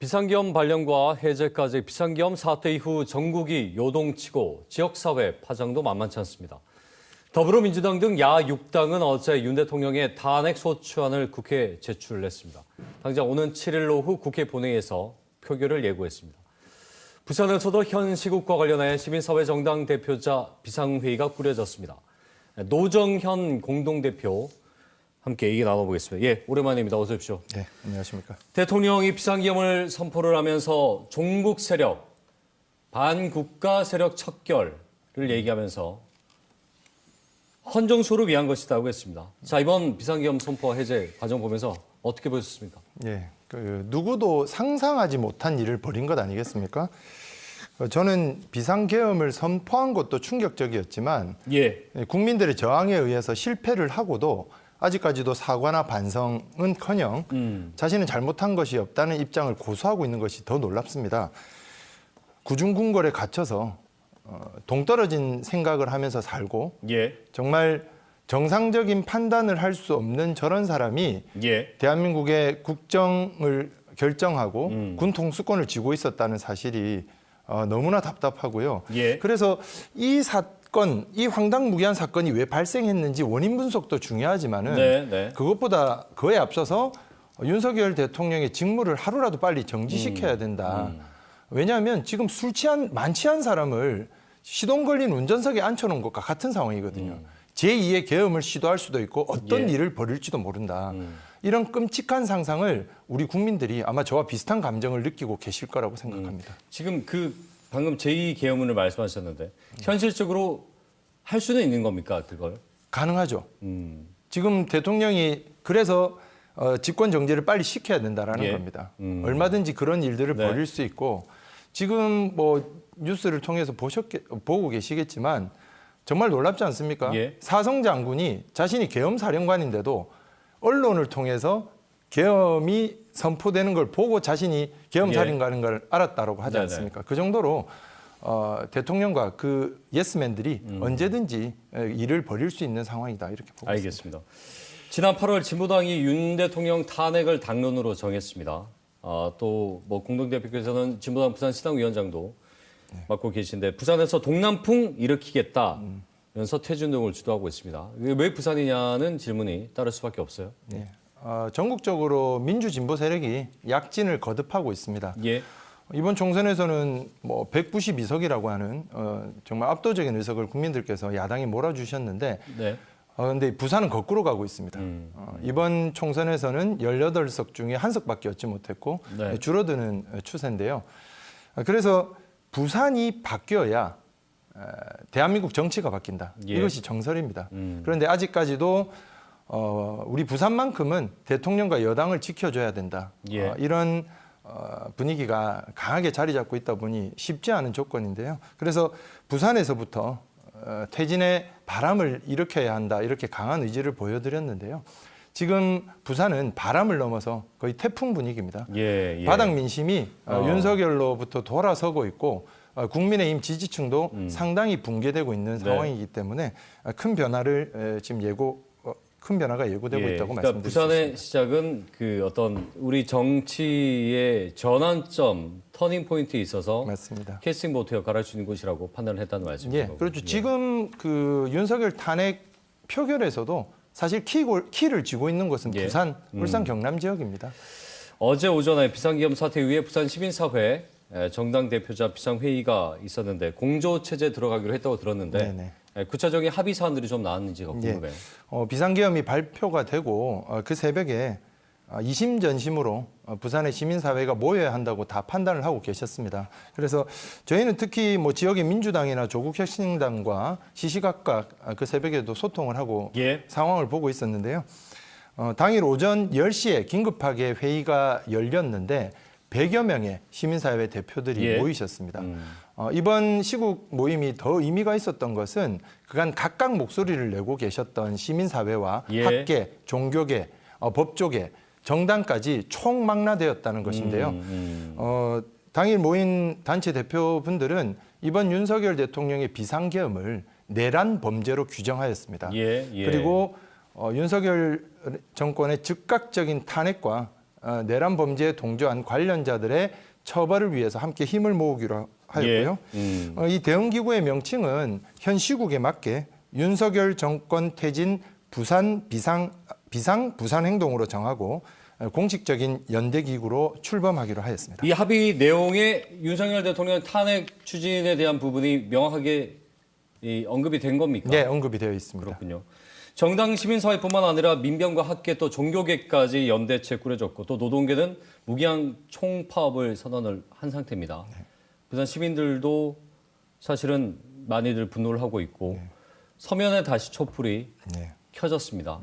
비상계엄 발령과 해제까지 비상계엄 사태 이후 전국이 요동치고 지역사회 파장도 만만치 않습니다. 더불어민주당 등 야6당은 어제 윤 대통령의 탄핵 소추안을 국회에 제출했습니다. 당장 오는 7일 오후 국회 본회의에서 표결을 예고했습니다. 부산에서도 현 시국과 관련해 시민사회 정당 대표자 비상회의가 꾸려졌습니다. 노정현 공동대표 함께 얘기 나눠보겠습니다. 예, 오랜만입니다. 어서 오십시오. 네, 안녕하십니까. 대통령이 비상계엄을 선포를 하면서 종북 세력, 반국가 세력 척결을 얘기하면서 헌정소를 위한 것이라고 했습니다. 자, 이번 비상계엄 선포 해제 과정 보면서 어떻게 보셨습니까? 예, 누구도 상상하지 못한 일을 벌인 것 아니겠습니까? 저는 비상계엄을 선포한 것도 충격적이었지만 국민들의 저항에 의해서 실패를 하고도 아직까지도 사과나 반성은커녕 자신은 잘못한 것이 없다는 입장을 고수하고 있는 것이 더 놀랍습니다. 구중궁궐에 갇혀서 동떨어진 생각을 하면서 살고 정말 정상적인 판단을 할 수 없는 저런 사람이 대한민국의 국정을 결정하고 군 통수권을 쥐고 있었다는 사실이 너무나 답답하고요. 그래서 이 황당무계한 사건이 왜 발생했는지 원인 분석도 중요하지만은 그것보다 그에 앞서서 윤석열 대통령의 직무를 하루라도 빨리 정지시켜야 된다. 왜냐하면 지금 많지 않은 사람을 시동 걸린 운전석에 앉혀놓은 것과 같은 상황이거든요. 제2의 계엄을 시도할 수도 있고 어떤 일을 벌일지도 모른다. 이런 끔찍한 상상을 우리 국민들이 아마 저와 비슷한 감정을 느끼고 계실 거라고 생각합니다. 지금 방금 제2계엄을 말씀하셨는데 현실적으로 할 수는 있는 겁니까, 그걸? 가능하죠. 지금 대통령이 그래서 집권 정지를 빨리 시켜야 된다라는 겁니다. 얼마든지 그런 일들을 벌일 수 있고 지금 뭐 뉴스를 통해서 보고 계시겠지만 정말 놀랍지 않습니까? 사성 장군이 자신이 계엄 사령관인데도 언론을 통해서 계엄이 선포되는 걸 보고 자신이 계엄 사령관인 걸 알았다고 하지 않습니까? 그 정도로 대통령과 그 예스맨들이 언제든지 일을 벌일 수 있는 상황이다 이렇게 보고 알겠습니다. 있습니다. 지난 8월 진보당이 윤 대통령 탄핵을 당론으로 정했습니다. 또 뭐 공동대표께서는 진보당 부산시당위원장도 맡고 계신데 부산에서 동남풍 일으키겠다면서 퇴진운동을 주도하고 있습니다. 왜 부산이냐는 질문이 따를 수밖에 없어요. 전국적으로 민주진보 세력이 약진을 거듭하고 있습니다. 이번 총선에서는 뭐 192석이라고 하는 정말 압도적인 의석을 국민들께서 야당에 몰아주셨는데 그런데 부산은 거꾸로 가고 있습니다. 이번 총선에서는 18석 중에 1석밖에 얻지 못했고 줄어드는 추세인데요. 그래서 부산이 바뀌어야 대한민국 정치가 바뀐다. 이것이 정설입니다. 그런데 아직까지도 우리 부산만큼은 대통령과 여당을 지켜줘야 된다. 이런 분위기가 강하게 자리 잡고 있다 보니 쉽지 않은 조건인데요. 그래서 부산에서부터 퇴진의 바람을 일으켜야 한다. 이렇게 강한 의지를 보여드렸는데요. 지금 부산은 바람을 넘어서 거의 태풍 분위기입니다. 바닥 민심이 윤석열로부터 돌아서고 있고 국민의힘 지지층도 상당히 붕괴되고 있는 상황이기 때문에 큰 변화를 큰 변화가 예고되고 있다고 그러니까 말씀드릴 수 있습니다. 부산의 시작은 그 어떤 우리 정치의 전환점, 터닝 포인트에 있어서 맞습니다. 캐스팅 보트 역할을 할 수 있는 곳이라고 판단을 했다는 말씀이죠. 그렇죠. 지금 그 윤석열 탄핵 표결에서도 사실 키를 쥐고 있는 것은 부산, 울산, 경남 지역입니다. 어제 오전에 비상계엄 사태 이후에 부산 시민사회 정당 대표자 비상회의가 있었는데 공조체제 들어가기로 했다고 들었는데 구체적인 합의 사안들이 좀 나왔는지가 궁금해요. 비상계엄이 발표가 되고 그 새벽에 이심전심으로 부산의 시민사회가 모여야 한다고 다 판단을 하고 계셨습니다. 그래서 저희는 특히 뭐 지역의 민주당이나 조국혁신당과 시시각각 그 새벽에도 소통을 하고 상황을 보고 있었는데요. 당일 오전 10시에 긴급하게 회의가 열렸는데 100여 명의 시민사회 대표들이 모이셨습니다. 이번 시국 모임이 더 의미가 있었던 것은 그간 각각 목소리를 내고 계셨던 시민사회와 학계, 종교계, 법조계, 정당까지 총망라되었다는 것인데요. 당일 모인 단체 대표분들은 이번 윤석열 대통령의 비상계엄을 내란 범죄로 규정하였습니다. 그리고 윤석열 정권의 즉각적인 탄핵과 내란 범죄에 동조한 관련자들의 처벌을 위해서 함께 힘을 모으기로 하였고요. 이 대응기구의 명칭은 현 시국에 맞게 윤석열 정권 퇴진 부산 부산 행동으로 정하고 공식적인 연대기구로 출범하기로 하였습니다. 이 합의 내용에 윤석열 대통령 탄핵 추진에 대한 부분이 명확하게 언급이 된 겁니까? 네, 언급이 되어 있습니다. 그렇군요. 정당 시민사회뿐만 아니라 민병과 학계 또 종교계까지 연대체 꾸려졌고 또 노동계는 무기한 총파업을 선언을 한 상태입니다. 네. 부산 시민들도 사실은 많이들 분노를 하고 있고 서면에 다시 촛불이 켜졌습니다.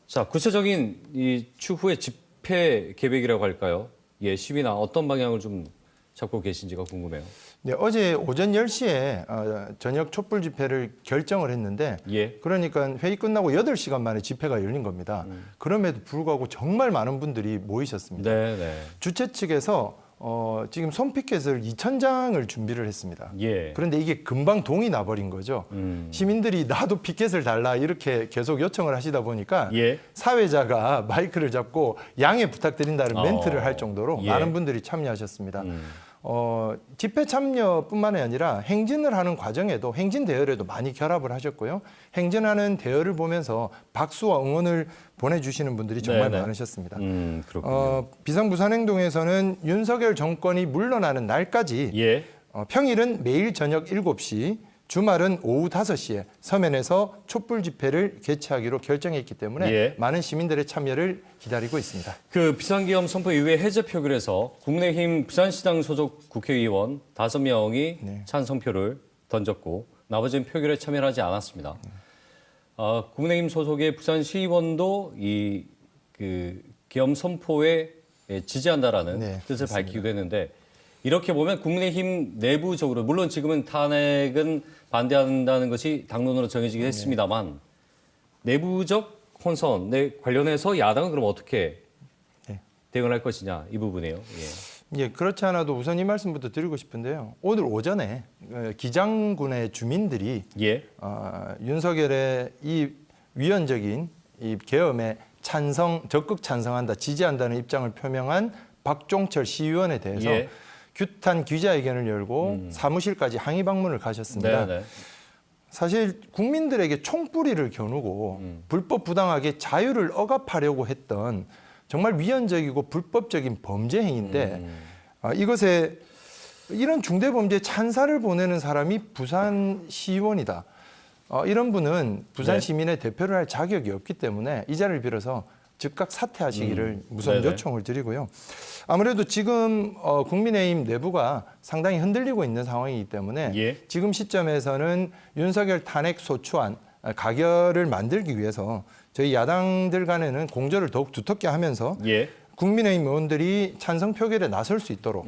자, 구체적인 이 추후의 집회 계획이라고 할까요? 예, 시위나 어떤 방향을 좀 잡고 계신지가 궁금해요. 네, 어제 오전 10시에 저녁 촛불 집회를 결정을 했는데 그러니까 회의 끝나고 8시간 만에 집회가 열린 겁니다. 그럼에도 불구하고 정말 많은 분들이 모이셨습니다. 주최 측에서 지금 손피켓을 2,000장을 준비를 했습니다. 그런데 이게 금방 동이 나버린 거죠. 시민들이 나도 피켓을 달라 이렇게 계속 요청을 하시다 보니까 사회자가 마이크를 잡고 양해 부탁드린다는 멘트를 할 정도로 많은 분들이 참여하셨습니다. 집회 참여뿐만 아니라 행진을 하는 과정에도 행진 대열에도 많이 결합을 하셨고요. 행진하는 대열을 보면서 박수와 응원을 보내주시는 분들이 정말 많으셨습니다. 비상부산행동에서는 윤석열 정권이 물러나는 날까지 평일은 매일 저녁 7시, 주말은 오후 5시에 서면에서 촛불 집회를 개최하기로 결정했기 때문에 많은 시민들의 참여를 기다리고 있습니다. 그 비상계엄 선포 이후에 해제 표결에서 국민의힘 부산시당 소속 국회의원 5명이 찬성표를 던졌고 나머지는 표결에 참여하지 않았습니다. 국민의힘 소속의 부산시의원도 이 계엄 선포에 지지한다라는 뜻을 밝히기도 했는데 이렇게 보면 국민의힘 내부적으로 물론 지금은 탄핵은 반대한다는 것이 당론으로 정해지긴 했습니다만 내부적 혼선에 관련해서 야당은 그럼 어떻게 대응을 할 것이냐 이 부분이에요. 그렇지 않아도 우선 이 말씀부터 드리고 싶은데요. 오늘 오전에 기장군의 주민들이 윤석열의 이 위헌적인 이 계엄에 적극 찬성한다, 지지한다는 입장을 표명한 박종철 시의원에 대해서 규탄 기자회견을 열고 사무실까지 항의 방문을 가셨습니다. 사실 국민들에게 총뿌리를 겨누고 불법 부당하게 자유를 억압하려고 했던 정말 위헌적이고 불법적인 범죄 행위인데 이것에 이런 중대범죄 찬사를 보내는 사람이 부산시의원이다. 이런 분은 부산 시민의 대표를 할 자격이 없기 때문에 이 자리를 빌어서 즉각 사퇴하시기를 우선 요청을 드리고요. 아무래도 지금 국민의힘 내부가 상당히 흔들리고 있는 상황이기 때문에 지금 시점에서는 윤석열 탄핵 소추안 가결을 만들기 위해서 저희 야당들 간에는 공조를 더욱 두텁게 하면서 국민의힘 의원들이 찬성 표결에 나설 수 있도록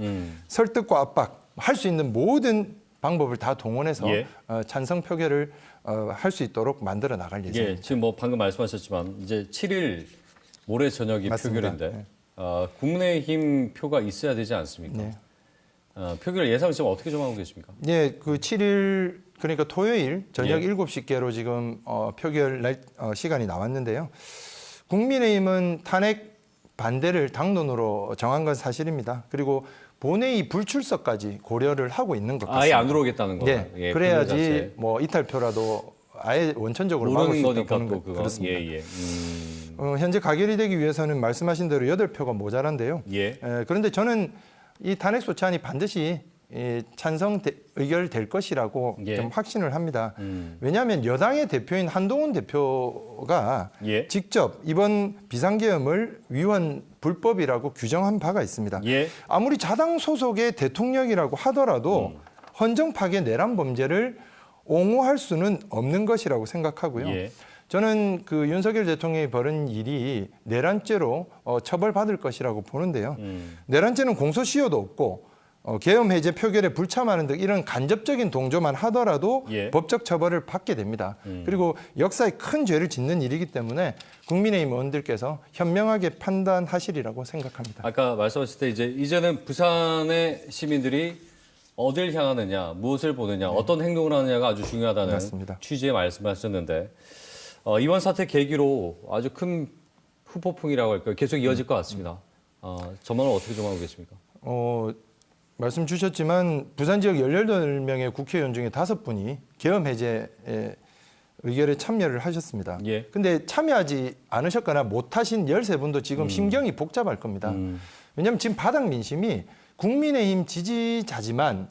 설득과 압박, 할 수 있는 모든 방법을 다 동원해서 찬성 표결을 할 수 있도록 만들어 나갈 예정입니다. 지금 뭐 방금 말씀하셨지만 이제 7일 모레 저녁이 표결인데 국민의힘 표가 있어야 되지 않습니까? 표결 예상을 지금 어떻게 좀 하고 계십니까? 그 7일 그러니까 토요일 저녁 7시께로 지금 표결 시간이 나왔는데요. 국민의힘은 탄핵 반대를 당론으로 정한 건 사실입니다. 그리고 본회의 불출석까지 고려를 하고 있는 것 같습니다. 아예 안 들어오겠다는 거. 그래야지 뭐 이탈표라도 아예 원천적으로 막을 수 있다고 보는 것 그렇습니다. 현재 가결이 되기 위해서는 말씀하신 대로 8표가 모자란데요. 그런데 저는 이 탄핵 소추안이 반드시 찬성 의결될 것이라고 좀 확신을 합니다. 왜냐하면 여당의 대표인 한동훈 대표가 직접 이번 비상계엄을 위헌 불법이라고 규정한 바가 있습니다. 아무리 자당 소속의 대통령이라고 하더라도 헌정 파괴 내란 범죄를 옹호할 수는 없는 것이라고 생각하고요. 저는 그 윤석열 대통령이 벌인 일이 내란죄로 처벌받을 것이라고 보는데요. 내란죄는 공소시효도 없고 계엄 해제 표결에 불참하는 등 이런 간접적인 동조만 하더라도 법적 처벌을 받게 됩니다. 그리고 역사에 큰 죄를 짓는 일이기 때문에 국민의힘 의원들께서 현명하게 판단하시리라고 생각합니다. 아까 말씀하실 때 이제는 부산의 시민들이 어딜 향하느냐, 무엇을 보느냐, 어떤 행동을 하느냐가 아주 중요하다는 맞습니다. 취지의 말씀하셨는데 이번 사태 계기로 아주 큰 후폭풍이라고 할까요? 계속 이어질 것 같습니다. 전망을 어떻게 전망하고 계십니까? 말씀 주셨지만 부산 지역 18명의 국회의원 중에 5분이 계엄 해제에 의결에 참여를 하셨습니다. 예. 근데 참여하지 않으셨거나 못하신 13분도 지금 심경이 복잡할 겁니다. 왜냐하면 지금 바닥 민심이 국민의힘 지지자지만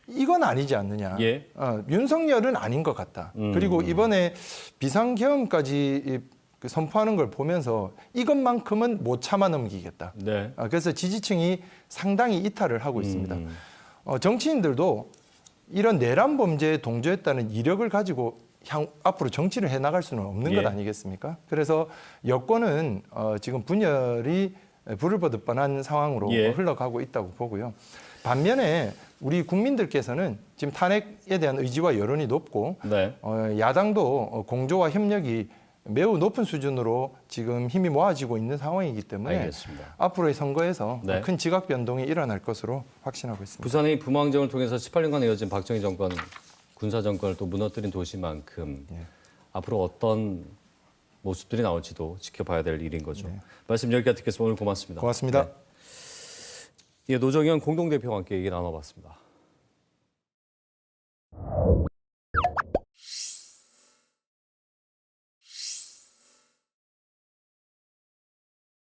이건 아니지 않느냐. 예. 윤석열은 아닌 것 같다. 그리고 이번에 비상계엄까지 선포하는 걸 보면서 이것만큼은 못 참아 넘기겠다. 네. 그래서 지지층이 상당히 이탈을 하고 있습니다. 정치인들도 이런 내란 범죄에 동조했다는 이력을 가지고 앞으로 정치를 해나갈 수는 없는 예. 것 아니겠습니까? 그래서 여권은 지금 분열이 불을 보듯 뻔한 상황으로 예. 흘러가고 있다고 보고요. 반면에 우리 국민들께서는 지금 탄핵에 대한 의지와 여론이 높고 네. 야당도 공조와 협력이 매우 높은 수준으로 지금 힘이 모아지고 있는 상황이기 때문에 알겠습니다. 앞으로의 선거에서 네. 큰 지각 변동이 일어날 것으로 확신하고 있습니다. 부산의 부망정을 통해서 18년간 이어진 박정희 정권, 군사 정권을 또 무너뜨린 도시만큼 앞으로 어떤 모습들이 나올지도 지켜봐야 될 일인 거죠. 말씀 여기까지 듣겠습니다. 오늘 고맙습니다. 고맙습니다. 예, 노정현 공동대표와 함께 얘기 나눠봤습니다.